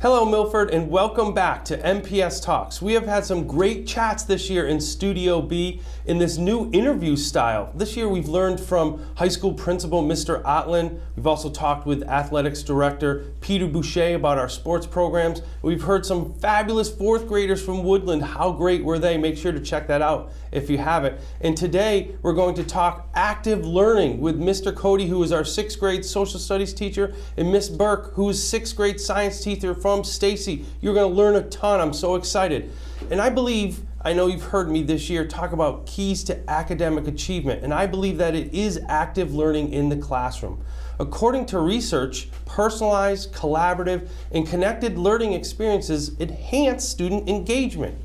Hello Milford, and welcome back to MPS Talks. We have had some great chats this year in Studio B in this new interview style. This year we've learned from high school principal Mr. Otlin. We've also talked with athletics director Peter Boucher about our sports programs. We've heard some fabulous fourth graders from Woodland. How great were they? Make sure to check that out if you haven't. And today we're going to talk active learning with Mr. Cody, who is our sixth grade social studies teacher, and Miss Burke, who is sixth grade science teacher from Stacy. You're going to learn a ton. I'm so excited. And I know you've heard me this year talk about keys to academic achievement, and I believe that it is active learning in the classroom. According to research, personalized, collaborative, and connected learning experiences enhance student engagement.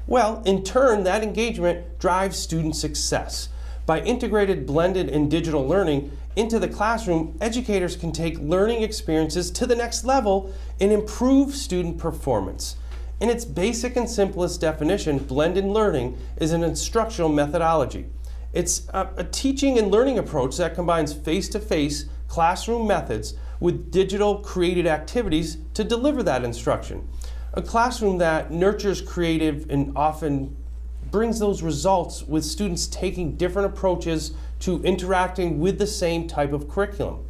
Well, in turn, that engagement drives student success. By integrated, blended, and digital learning into the classroom, educators can take learning experiences to the next level and improve student performance. In its basic and simplest definition, blended learning is an instructional methodology. It's a teaching and learning approach that combines face-to-face classroom methods with digital created activities to deliver that instruction. A classroom that nurtures creative and often brings those results with students taking different approaches to interacting with the same type of curriculum.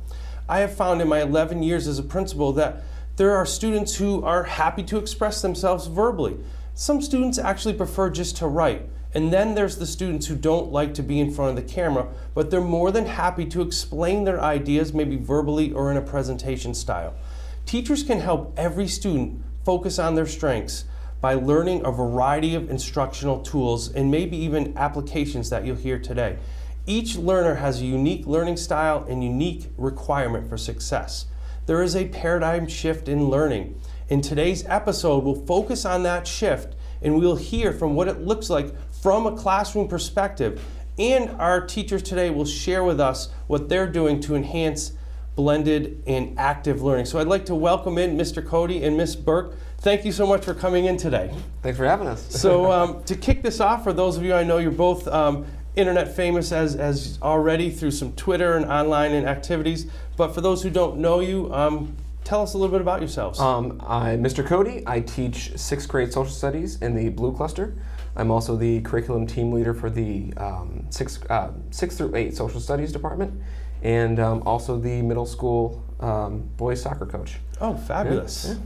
I have found in my 11 years as a principal that there are students who are happy to express themselves verbally. Some students actually prefer just to write. And then there's the students who don't like to be in front of the camera, but they're more than happy to explain their ideas, maybe verbally or in a presentation style. Teachers can help every student focus on their strengths by learning a variety of instructional tools and maybe even applications that you'll hear today. Each learner has a unique learning style and unique requirement for success. There is a paradigm shift in learning. In today's episode, we'll focus on that shift and we'll hear from what it looks like from a classroom perspective. And our teachers today will share with us what they're doing to enhance blended and active learning. So I'd like to welcome in Mr. Cody and Miss Burke. Thank you so much for coming in today. Thanks for having us. So to kick this off, for those of you I know, you're both internet famous as already through some Twitter and online and activities. But for those who don't know you, tell us a little bit about yourselves. I'm Mr. Cody. I teach sixth grade social studies in the Blue Cluster. I'm also the curriculum team leader for the 6 through 8 social studies department, and also the middle school boys soccer coach. Oh, fabulous.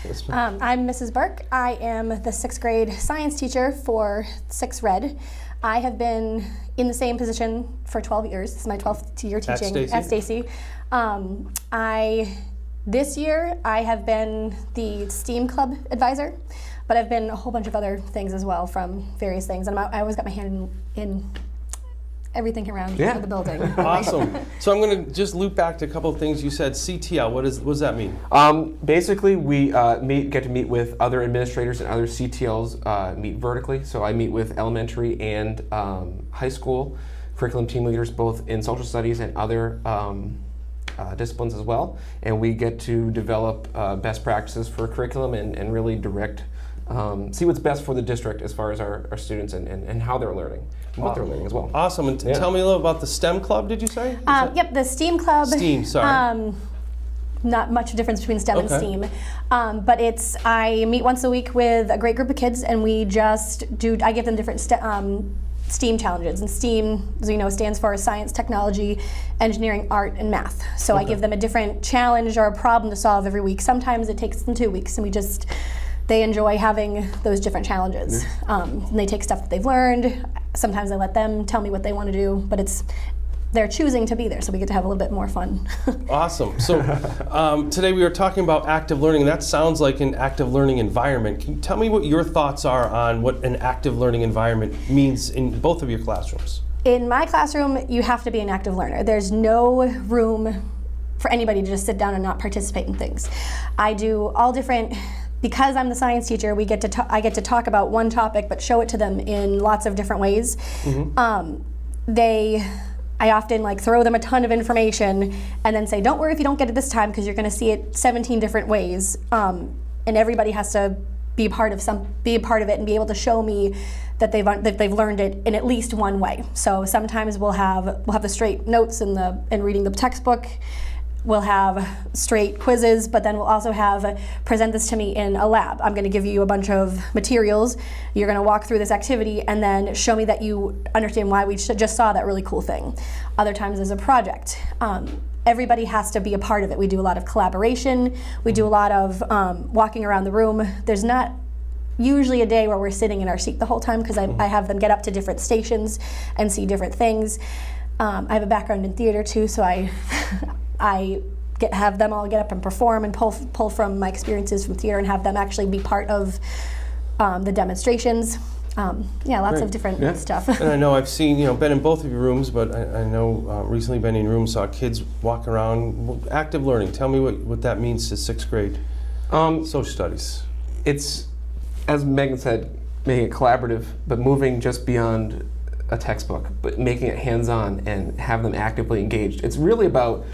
Yeah. I'm Mrs. Burke. I am the sixth grade science teacher for 6 Red. I have been in the same position for 12 years. This is my 12th year teaching at Stacy. This year I have been the STEAM club advisor, but I've been a whole bunch of other things as well from various things. And I always got my hand in everything around the building. Awesome. So I'm going to just loop back to a couple of things you said. CTL, what does that mean? Basically, we get to meet with other administrators and other CTLs meet vertically. So I meet with elementary and high school curriculum team leaders, both in social studies and other disciplines as well. And we get to develop best practices for curriculum and really direct, see what's best for the district as far as our students and how they're learning and what they're learning as well. Awesome. And tell me a little about the STEM club, did you say? Yep, the STEAM club. STEAM, sorry. Not much difference between STEM and STEAM, but I meet once a week with a great group of kids, and we just I give them different STEAM challenges. And STEAM, as you know, stands for science, technology, engineering, art, and math. So I give them a different challenge or a problem to solve every week. Sometimes it takes them 2 weeks, and they enjoy having those different challenges. And they take stuff that they've learned. Sometimes I let them tell me what they want to do, but they're choosing to be there, so we get to have a little bit more fun. Awesome. So today we were talking about active learning, and that sounds like an active learning environment. Can you tell me what your thoughts are on what an active learning environment means in both of your classrooms? In my classroom, you have to be an active learner. There's no room for anybody to just sit down and not participate in things. I do all different. Because I'm the science teacher, I get to talk about one topic, but show it to them in lots of different ways. I often throw them a ton of information and then say, don't worry if you don't get it this time, because you're going to see it 17 different ways. And everybody has to be a part of it and be able to show me that they've learned it in at least one way. So sometimes we'll have the straight notes and reading the textbook. we'll have straight quizzes, but then we'll also have present this to me in a lab. I'm going to give you a bunch of materials. You're going to walk through this activity and then show me that you understand why we just saw that really cool thing. Other times as a project. Everybody has to be a part of it. We do a lot of collaboration. We do a lot of walking around the room. There's not usually a day where we're sitting in our seat the whole time because I have them get up to different stations and see different things. I have a background in theater too, so I have them all get up and perform and pull from my experiences from theater and have them actually be part of the demonstrations. Lots of different stuff. And I know I've seen, been in both of your rooms, but I know recently been in rooms, saw kids walk around, active learning. Tell me what that means to 6th grade social studies. It's, as Megan said, making it collaborative, but moving just beyond a textbook, but making it hands-on and have them actively engaged. It's really about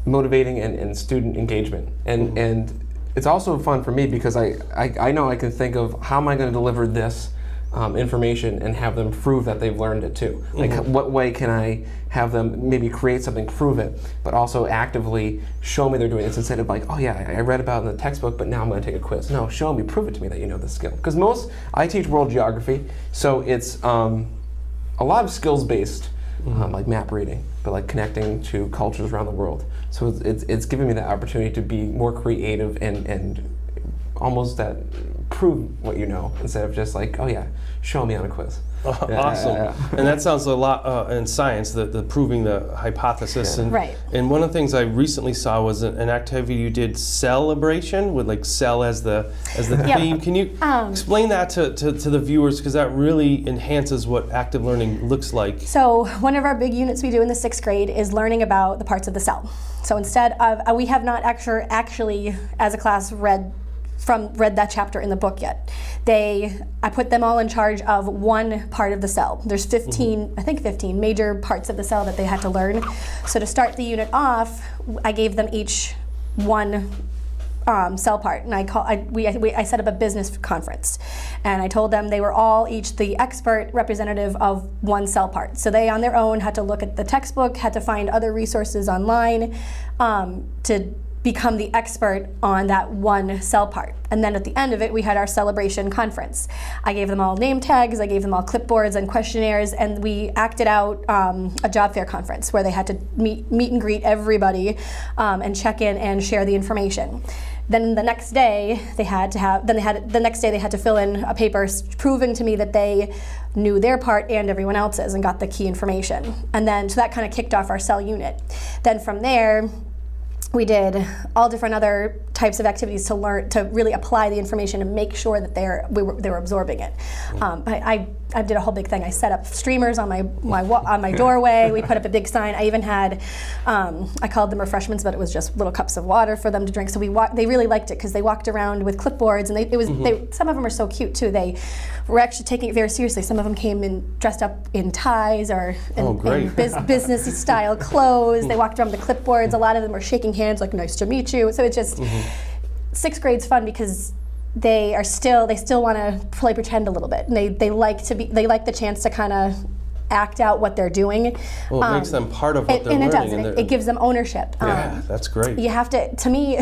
motivating and student engagement. And it's also fun for me because I know I can think of how am I going to deliver this information and have them prove that they've learned it too. Like what way can I have them maybe create something, prove it, but also actively show me they're doing it instead of like, oh yeah, I read about it in the textbook, but now I'm going to take a quiz. No, show me, prove it to me that you know the skill. Because I teach world geography, so it's a lot of skills-based, like map reading, but like connecting to cultures around the world. So it's giving me the opportunity to be more creative and almost that prove what you know instead of just like, oh yeah, show me on a quiz. Awesome. And that sounds a lot in science, the proving the hypothesis. Yeah. And, Right. And one of the things I recently saw was an activity you did, celebration, with like cell as the theme. Can you explain that to the viewers, because that really enhances what active learning looks like. So one of our big units we do in the 6th grade is learning about the parts of the cell. So instead of, we have not actually as a class read that chapter in the book yet. I put them all in charge of one part of the cell. There's 15, I think 15 major parts of the cell that they had to learn. So to start the unit off, I gave them each one cell part, and I set up a business conference, and I told them they were all each the expert representative of one cell part. So they on their own had to look at the textbook, had to find other resources online to become the expert on that one cell part. And then at the end of it, we had our celebration conference. I gave them all name tags, I gave them all clipboards and questionnaires, and we acted out a job fair conference where they had to meet and greet everybody and check in and share the information. Then the next day they had to fill in a paper proving to me that they knew their part and everyone else's and got the key information. And then so that kind of kicked off our cell unit. Then from there, we did all different other types of activities to learn, to really apply the information and make sure that they were absorbing it. I did a whole big thing. I set up streamers on my doorway. We put up a big sign. I even had, I called them refreshments, but it was just little cups of water for them to drink. So they really liked it because they walked around with clipboards, and some of them are so cute too. They were actually taking it very seriously. Some of them came dressed up in ties or in business style clothes. They walked around with the clipboards. A lot of them were shaking hands, like nice to meet you. So it's just 6th grade's fun because they still want to play pretend a little bit, and they like the chance to kind of act out what they're doing. Well, it makes them part of what they're learning. And it does. It gives them ownership. Yeah, that's great. You have to me,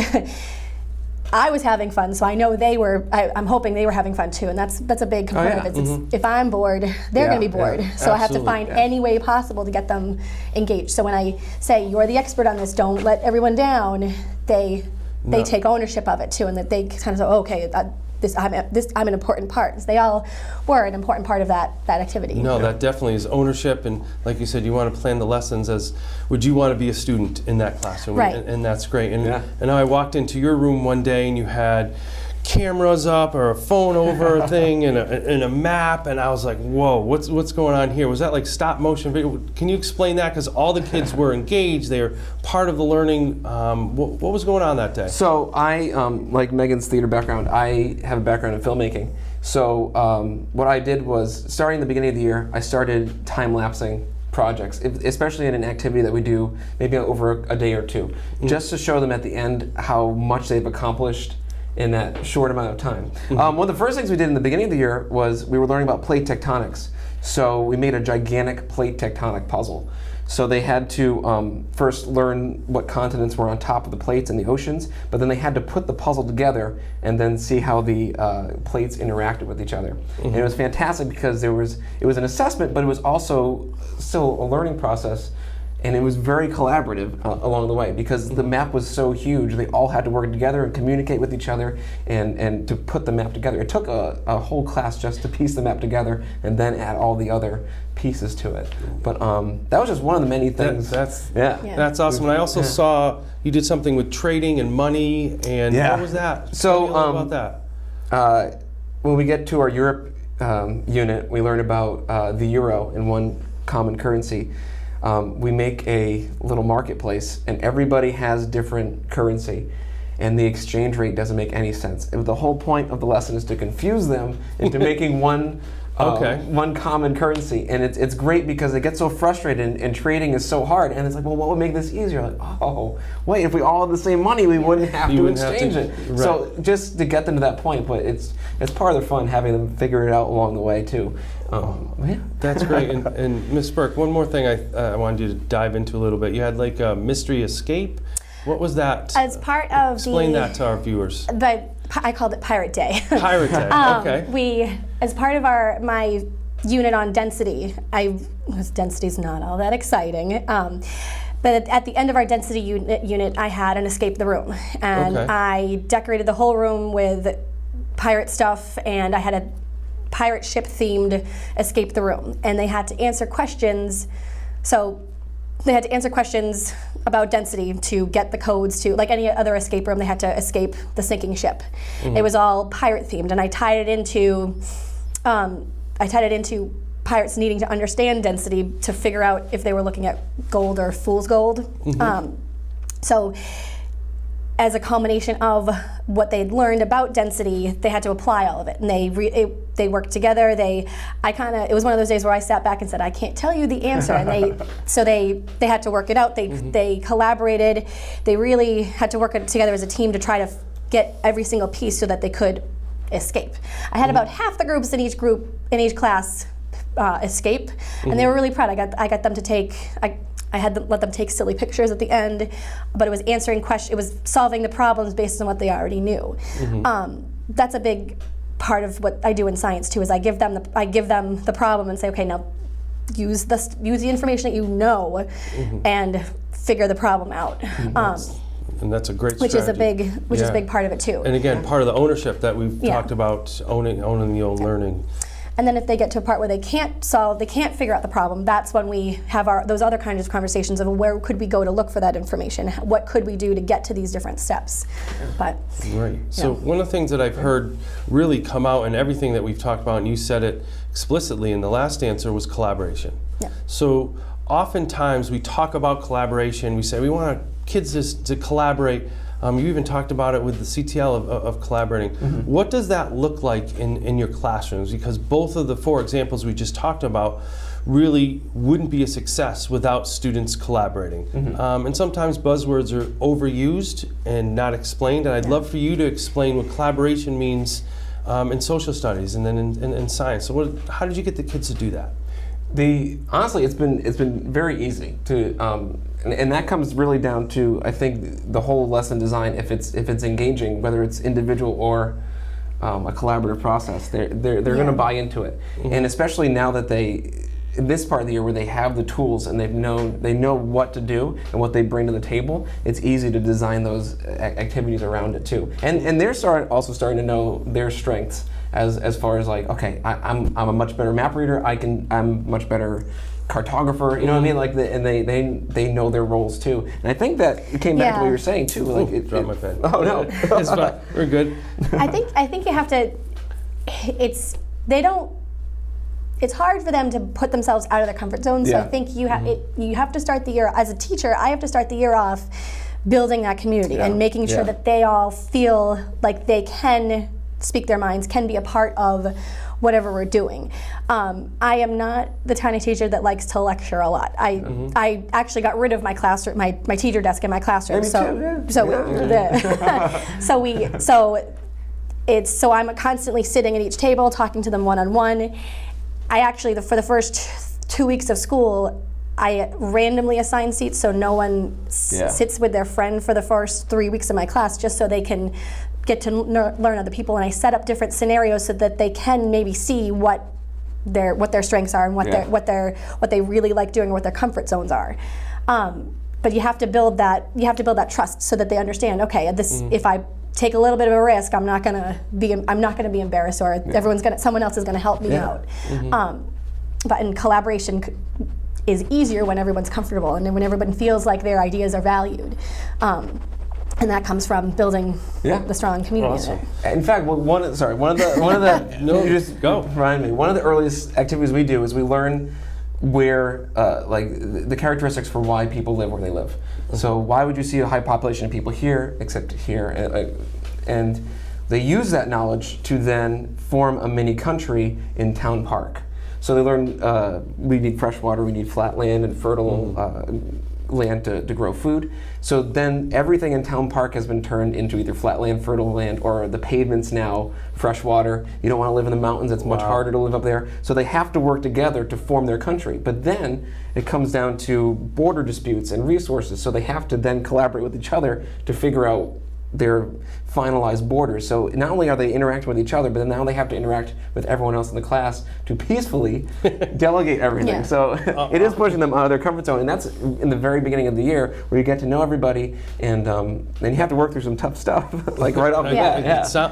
I was having fun, so I know they were. I'm hoping they were having fun too, and that's a big component of it. If I'm bored, they're going to be bored. So I have to find any way possible to get them engaged. So when I say you're the expert on this, don't let everyone down, they take ownership of it too, and that they kind of say, oh, okay, I'm an important part. So they all were an important part of that activity. No, that definitely is ownership, and like you said, you want to plan the lessons as would you want to be a student in that classroom, right? And that's great. And I walked into your room one day, and you had cameras up or a phone over a thing and a map, and I was like, whoa, what's going on here? Was that like stop motion video? Can you explain that? Because all the kids were engaged, they were part of the learning. What was going on that day? So I, like Megan's theater background, I have a background in filmmaking. So what I did was, starting at the beginning of the year, I started time-lapsing projects, especially in an activity that we do maybe over a day or two, just to show them at the end how much they've accomplished in that short amount of time. One of the first things we did in the beginning of the year was we were learning about plate tectonics. So we made a gigantic plate tectonic puzzle. So they had to first learn what continents were on top of the plates in the oceans, but then they had to put the puzzle together and then see how the plates interacted with each other. And it was fantastic because it was an assessment, but it was also still a learning process. And it was very collaborative along the way because the map was so huge. They all had to work together and communicate with each other and to put the map together. It took a whole class just to piece the map together and then add all the other pieces to it. But that was just one of the many things. That's awesome. And I also saw you did something with trading and money. And what was that? So Tell me a little about that. When we get to our Europe unit, we learn about the euro and one common currency. We make a little marketplace and everybody has different currency and the exchange rate doesn't make any sense. And the whole point of the lesson is to confuse them into making one common currency. And it's great because they get so frustrated and trading is so hard. And it's like, well, what would make this easier? Like, oh, wait, if we all had the same money, we wouldn't have to exchange it. Right. So just to get them to that point, but it's part of the fun having them figure it out along the way too. That's great. And Ms. Burke, one more thing I wanted you to dive into a little bit. You had like a mystery escape. What was that? As part of Explain that to our viewers. I called it Pirate Day. Pirate Day, okay. As part of my unit on density, density's not all that exciting, but at the end of our density unit, I had an escape the room. And I decorated the whole room with pirate stuff, and I had a pirate ship themed escape the room. And they had to answer questions. So they had to answer questions about density to get the codes to, like any other escape room, they had to escape the sinking ship. It was all pirate themed, and I tied it into pirates needing to understand density to figure out if they were looking at gold or fool's gold. So as a combination of what they'd learned about density, they had to apply all of it, and they worked together. It was one of those days where I sat back and said, I can't tell you the answer, and they had to work it out. They collaborated. They really had to work together as a team to try to get every single piece so that they could escape. I had about half the groups in each class escape, and they were really proud. I got them to take. I had them let them take silly pictures at the end, but it was answering questions. It was solving the problems based on what they already knew. That's a big part of what I do in science too. Is I give them the problem and say, okay, now use the information that you know, and figure the problem out. And that's a great which strategy. is a big part of it too. And again, part of the ownership that we've talked about, owning the own learning. And then if they get to a part where they can't figure out the problem, that's when we have those other kinds of conversations of where could we go to look for that information? What could we do to get to these different steps? But right. So one of the things that I've heard really come out in everything that we've talked about, and you said it explicitly in the last answer, was collaboration. Yeah. So oftentimes we talk about collaboration. We say we want our kids to collaborate. You even talked about it with the CTL of collaborating. What does that look like in your classrooms? Because both of the 4 examples we just talked about really wouldn't be a success without students collaborating. And sometimes buzzwords are overused and not explained, and I'd love for you to explain what collaboration means in social studies and then in science. So how did you get the kids to do that? Honestly, it's been very easy to, and that comes really down to, I think, the whole lesson design. If it's engaging, whether it's individual or a collaborative process, they're going to buy into it. And especially now that in this part of the year where they have the tools and they know what to do and what they bring to the table, it's easy to design those activities around it too. And they're also starting to know their strengths. As far as like, okay, I'm a much better map reader. I'm much better cartographer. You know what I mean? Like, and they know their roles too. And I think that it came back to what you were saying too. Like, dropped my pen. Oh no, it's fine. We're good. I think you have to. It's hard for them to put themselves out of their comfort zone. So I think you have to start the year as a teacher. I have to start the year off building that community and making sure that they all feel like they can speak their minds, can be a part of whatever we're doing. I am not the tiny teacher that likes to lecture a lot. I actually got rid of my classroom, my teacher desk in my classroom. So I'm constantly sitting at each table, talking to them one-on-one. I actually, for the first 2 weeks of school, I randomly assign seats so no one sits with their friend for the first 3 weeks of my class, just so they can get to learn other people. And I set up different scenarios so that they can maybe see what their strengths are and what they really like doing, or what their comfort zones are. But you have to build that trust so that they understand. Okay, if I take a little bit of a risk, I'm not gonna be embarrassed, or someone else is gonna help me out. But in collaboration is easier when everyone's comfortable and when everyone feels like their ideas are valued. And that comes from building the strong community. Awesome. In fact, one of the No, you just go. remind me. One of the earliest activities we do is we learn where like the characteristics for why people live where they live. So why would you see a high population of people here except here? And they use that knowledge to then form a mini country in Town Park. So they learn we need fresh water, we need flat land and fertile land to grow food. So then everything in Town Park has been turned into either flat land, fertile land, or the pavements now fresh water. You don't want to live in the mountains, it's much harder to live up there. So they have to work together to form their country. But then it comes down to border disputes and resources. So they have to then collaborate with each other to figure out their finalized borders. So not only are they interacting with each other, but then now they have to interact with everyone else in the class to peacefully delegate everything. Yeah. So it is pushing them out of their comfort zone, and that's in the very beginning of the year where you get to know everybody, and then you have to work through some tough stuff, like right off the bat.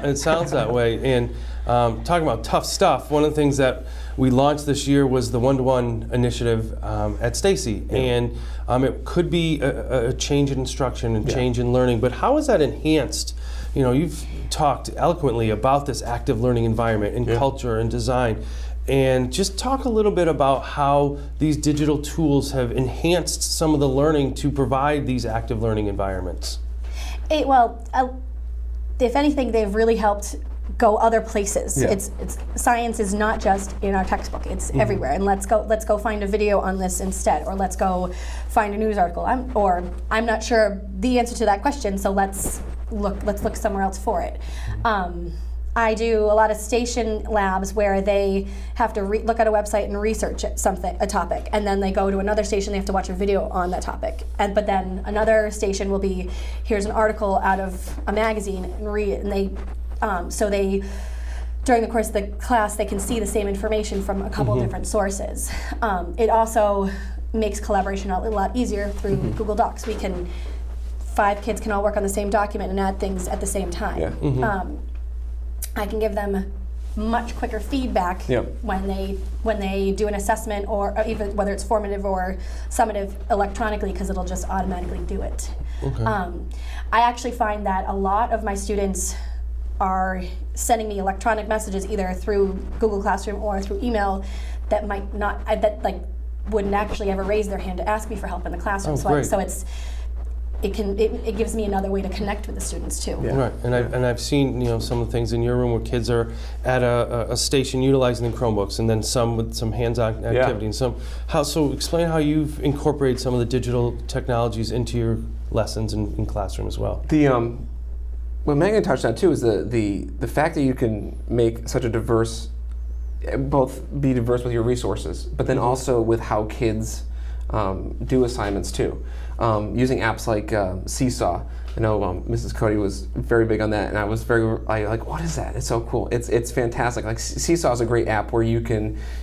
It sounds that way. And talking about tough stuff, one of the things that we launched this year was the OnetoOne initiative at Stacy, and it could be a change in instruction and change in learning. But how is that enhanced? You know, you've talked eloquently about this active learning environment and culture and design, and just talk a little bit about how these digital tools have enhanced some of the learning to provide these active learning environments. If anything, they've really helped go other places. It's science is not just in our textbook; it's everywhere. And let's go find a video on this instead, or let's go find a news article. I'm not sure the answer to that question, so let's look somewhere else for it. I do a lot of station labs where they have to look at a website and research a topic, and then they go to another station. They have to watch a video on that topic, but then another station will be, here's an article out of a magazine and read it, and they. So during the course of the class, they can see the same information from a couple different sources. It also makes collaboration a lot easier through Google Docs. 5 kids can all work on the same document and add things at the same time. I can give them much quicker feedback when they do an assessment, or even whether it's formative or summative electronically, because it'll just automatically do it. I actually find that a lot of my students are sending me electronic messages either through Google Classroom or through email that might not, wouldn't actually ever raise their hand to ask me for help in the classroom. It gives me another way to connect with the students too. Right, and I've seen some of the things in your room where kids are at a station utilizing the Chromebooks, and then some with some hands-on activity, and some. So explain how you've incorporated some of the digital technologies into your lessons in classroom as well. What Megan touched on too is the fact that you can make such a diverse, be diverse with your resources, but then also with how kids do assignments too. Using apps like Seesaw. I know Mrs. Cody was very big on that, and I was like, what is that? It's so cool. It's fantastic. Like Seesaw is a great app where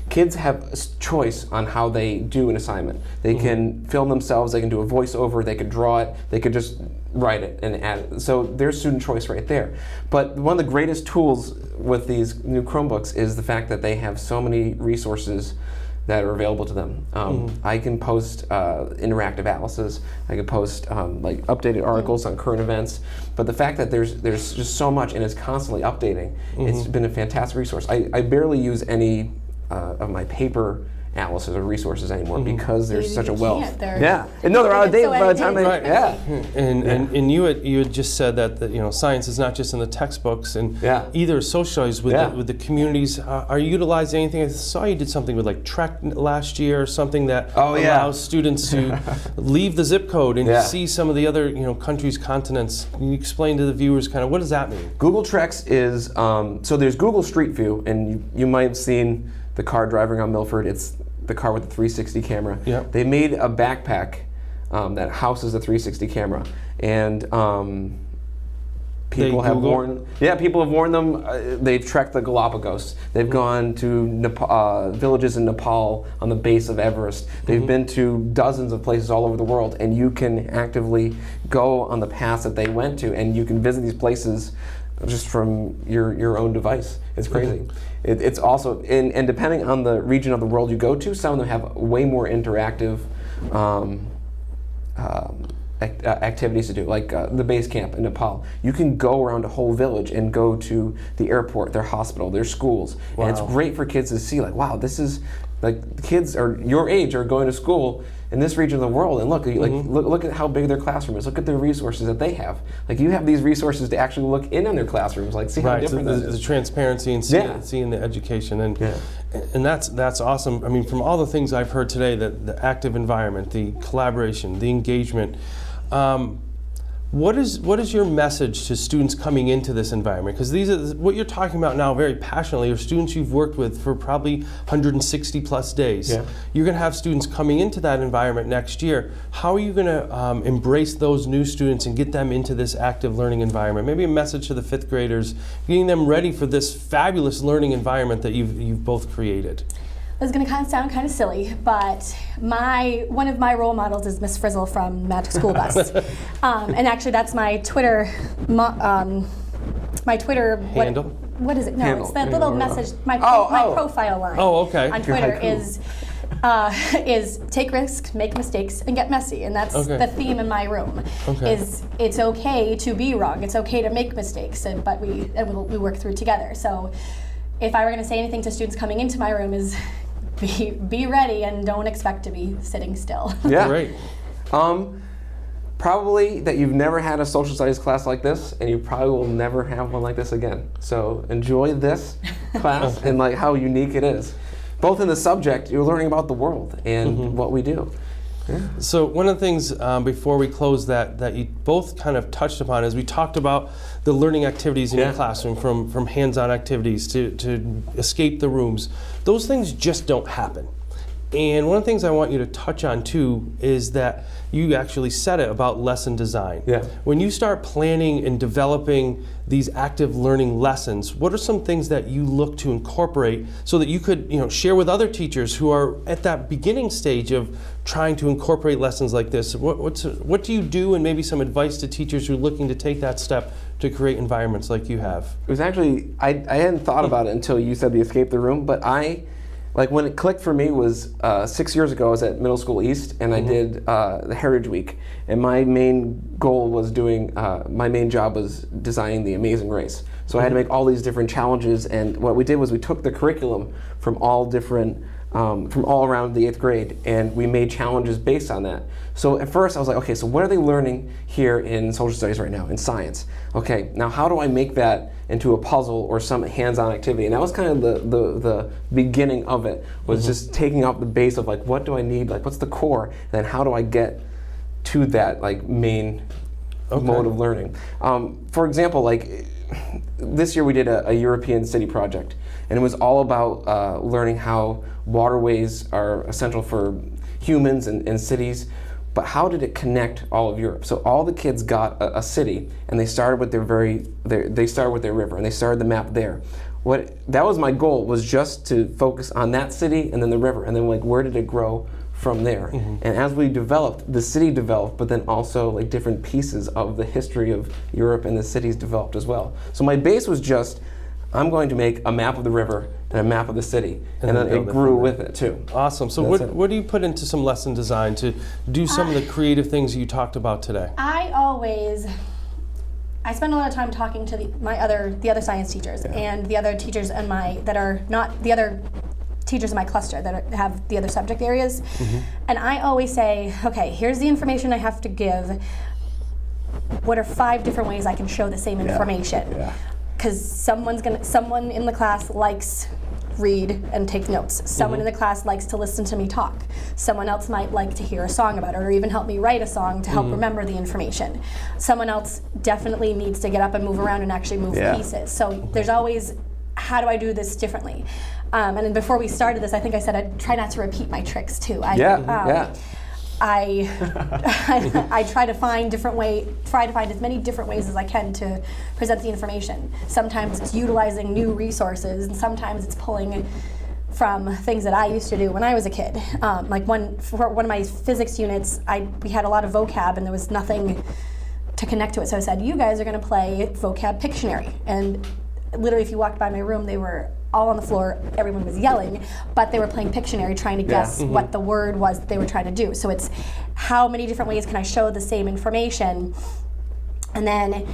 kids have a choice on how they do an assignment. They can film themselves, they can do a voiceover, they could draw it, they could just write it and add it. So there's student choice right there. But one of the greatest tools with these new Chromebooks is the fact that they have so many resources that are available to them. I can post interactive atlases. I can post like updated articles on current events. But the fact that there's just so much and it's constantly updating, it's been a fantastic resource. I barely use any of my paper atlases or resources anymore because there's such a wealth. And no, they're out of date by the time And you had just said that science is not just in the textbooks, and either socialize with the communities. Are you utilizing anything? I saw you did something with like Trek last year, or something that allows students to leave the zip code and see some of the other countries, continents. Can you explain to the viewers kind of what does that mean? Google Treks is so there's Google Street View, and you might have seen the car driving on Milford, it's the car with the 360 camera. Yep. They made a backpack that houses the 360 camera, and people have worn. Yeah, people have worn them. They've trekked the Galapagos. They've gone to villages in Nepal on the base of Everest. They've been to dozens of places all over the world, and you can actively go on the paths that they went to, and you can visit these places just from your own device. It's crazy. It's also, and depending on the region of the world you go to, some of them have way more interactive activities to do, like the base camp in Nepal. You can go around a whole village and go to the airport, their hospital, their schools. Wow. And it's great for kids to see, like, wow, this is, like, kids are your age are going to school in this region of the world, and look, look at how big their classroom is. Look at the resources that they have. Like, you have these resources to actually look in on their classrooms, like see how different that is. The transparency and seeing the education, and that's awesome. I mean, from all the things I've heard today, the active environment, the collaboration, the engagement. What is your message to students coming into this environment? Because these are what you're talking about now very passionately are students you've worked with for probably 160 plus days. Yeah. You're going to have students coming into that environment next year. How are you going to embrace those new students and get them into this active learning environment? Maybe a message to the fifth graders, getting them ready for this fabulous learning environment that you've both created. It's going to sound kind of silly, but one of my role models is Miss Frizzle from Magic School Bus, and actually that's my Twitter, Handle? What is it? No, Handle. it's that little message. My profile line. Oh, okay. On Twitter is take risks, make mistakes, and get messy, and that's the theme in my room. Okay. Is it's okay to be wrong, it's okay to make mistakes, but we work through together. So, if I were going to say anything to students coming into my room is. Be ready and don't expect to be sitting still. Yeah. Great. Probably that you've never had a social studies class like this, and you probably will never have one like this again. So enjoy this class and like how unique it is. Both in the subject, you're learning about the world and what we do. Yeah. So one of the things before we close that you both kind of touched upon is we talked about the learning activities in your classroom, from hands-on activities to escape the rooms. Those things just don't happen. And one of the things I want you to touch on too is that you actually said it about lesson design. Yeah. When you start planning and developing these active learning lessons, what are some things that you look to incorporate so that you could, share with other teachers who are at that beginning stage of trying to incorporate lessons like this? What do you do, and maybe some advice to teachers who are looking to take that step to create environments like you have? It was actually, I hadn't thought about it until you said the escape the room, but when it clicked for me was 6 years ago. I was at Middle School East, and I did the Heritage Week, and my main goal was my main job was designing the Amazing Race. So I had to make all these different challenges, and what we did was we took the curriculum from all around the 8th grade, and we made challenges based on that. So at first I was like, okay, so what are they learning here in social studies right now, in science? Okay, now how do I make that into a puzzle or some hands-on activity? And that was kind of the beginning of it, was just taking up the base of like, what do I need, like what's the core, and then how do I get to that like main mode of learning. For example, like this year we did a European city project, and it was all about learning how waterways are essential for humans and cities, but how did it connect all of Europe? So all the kids got a city, and they started with their river, and they started the map there. That was my goal, was just to focus on that city and then the river, and then like where did it grow from there? And as we developed, the city developed, but then also like different pieces of the history of Europe and the cities developed as well. So my base was just, I'm going to make a map of the river and a map of the city, and then it grew with it too. Awesome. So what do you put into some lesson design to do some of the creative things you talked about today? I spend a lot of time talking to the other science teachers and the other teachers that are not the other teachers in my cluster that have the other subject areas, and I always say, okay, here's the information I have to give. What are 5 different ways I can show the same information? Because someone in the class likes read and take notes. Someone in the class likes to listen to me talk. Someone else might like to hear a song about it, or even help me write a song to help remember the information. Someone else definitely needs to get up and move around and actually move pieces. So there's always, how do I do this differently? And then before we started this, I think I said I'd try not to repeat my tricks too. I try to find as many different ways as I can to present the information. Sometimes it's utilizing new resources, and sometimes it's pulling from things that I used to do when I was a kid. For one of my physics units, we had a lot of vocab and there was nothing to connect to it. So I said, you guys are going to play vocab Pictionary. And literally, if you walked by my room, they were all on the floor, everyone was yelling, but they were playing Pictionary trying to guess what the word was that they were trying to do. So it's how many different ways can I show the same information, and then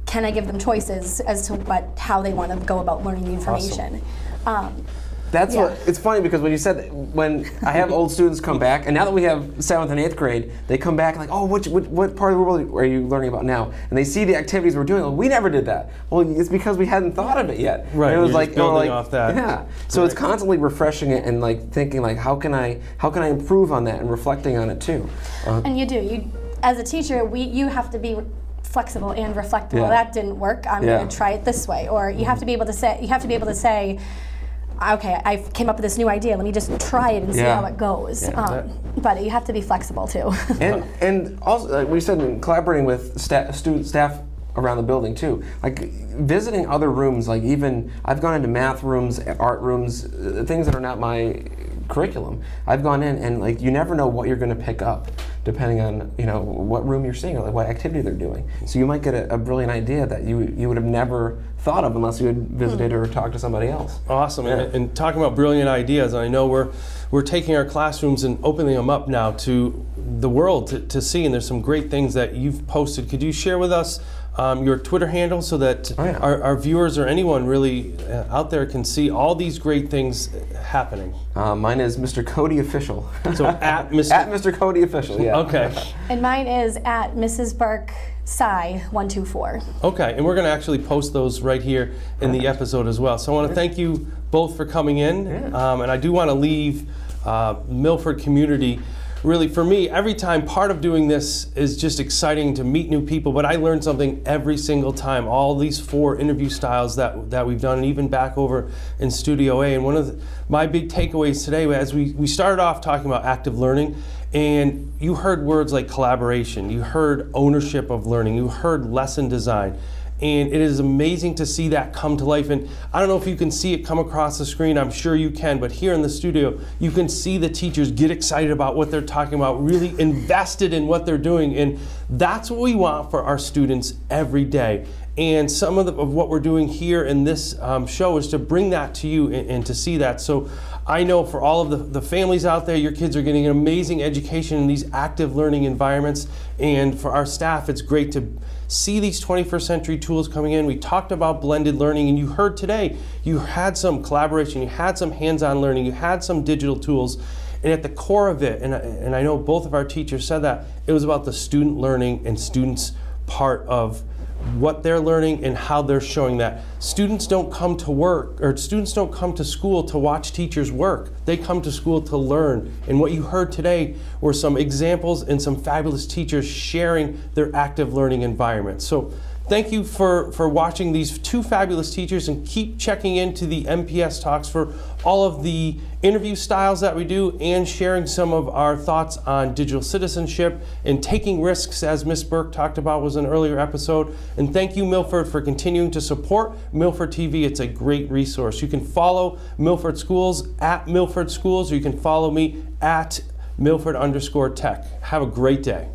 can I give them choices as to how they want to go about learning the information. Awesome. It's funny because when you said, when I have old students come back, and now that we have 7th and 8th grade, they come back like, oh, what part of the world are you learning about now? And they see the activities we're doing. Well, we never did that. Well, it's because we hadn't thought of it yet. Right. And it was You're just building off that. Yeah. So it's constantly refreshing it and like thinking like, how can I improve on that, and reflecting on it too. And you do. You, as a teacher, you have to be flexible and reflective. Well, that didn't work. I'm going to try it this way. Or you have to be able to say. Okay, I came up with this new idea. Let me just try it and see how it goes. But you have to be flexible too. and also, like we said, collaborating with staff around the building too. Like visiting other rooms. Like even I've gone into math rooms, art rooms, things that are not my curriculum. I've gone in, and like you never know what you're going to pick up depending on what room you're seeing or like what activity they're doing. So you might get a brilliant idea that you would have never thought of unless you had visited or talked to somebody else. Awesome. And talking about brilliant ideas, I know we're taking our classrooms and opening them up now to the world to see, and there's some great things that you've posted. Could you share with us your Twitter handle so that our viewers or anyone really out there can see all these great things happening? Mine is Mr. Cody Official. So at Mr. At Mr. Cody Official, yeah. Okay. And mine is at Mrs. Burke Psy 124. Okay, and we're going to actually post those right here in the episode as well. So I want to thank you both for coming in, and I do want to leave Milford community. Really, for me, every time, part of doing this is just exciting to meet new people, but I learn something every single time. All these 4 interview styles that we've done, and even back over in Studio A. And one of my big takeaways today, as we started off talking about active learning, and you heard words like collaboration, you heard ownership of learning, you heard lesson design. And it is amazing to see that come to life. And I don't know if you can see it come across the screen, I'm sure you can, but here in the studio, you can see the teachers get excited about what they're talking about, really invested in what they're doing. And that's what we want for our students every day. And some of what we're doing here in this show is to bring that to you and to see that. So I know for all of the families out there, your kids are getting an amazing education in these active learning environments. And for our staff, it's great to see these 21st century tools coming in. We talked about blended learning, and you heard today, you had some collaboration, you had some hands-on learning, you had some digital tools. And at the core of it, and I know both of our teachers said that, it was about the student learning and students' part of what they're learning and how they're showing that. Students don't come to work, or students don't come to school to watch teachers work. They come to school to learn. And what you heard today were some examples and some fabulous teachers sharing their active learning environment. So thank you for watching these 2 fabulous teachers, and keep checking into the MPS Talks for all of the interview styles that we do, and sharing some of our thoughts on digital citizenship and taking risks, as Ms. Burke talked about was an earlier episode. And thank you, Milford, for continuing to support Milford TV. It's a great resource. You can follow Milford Schools at Milford Schools, or you can follow me at Milford_Tech. Have a great day.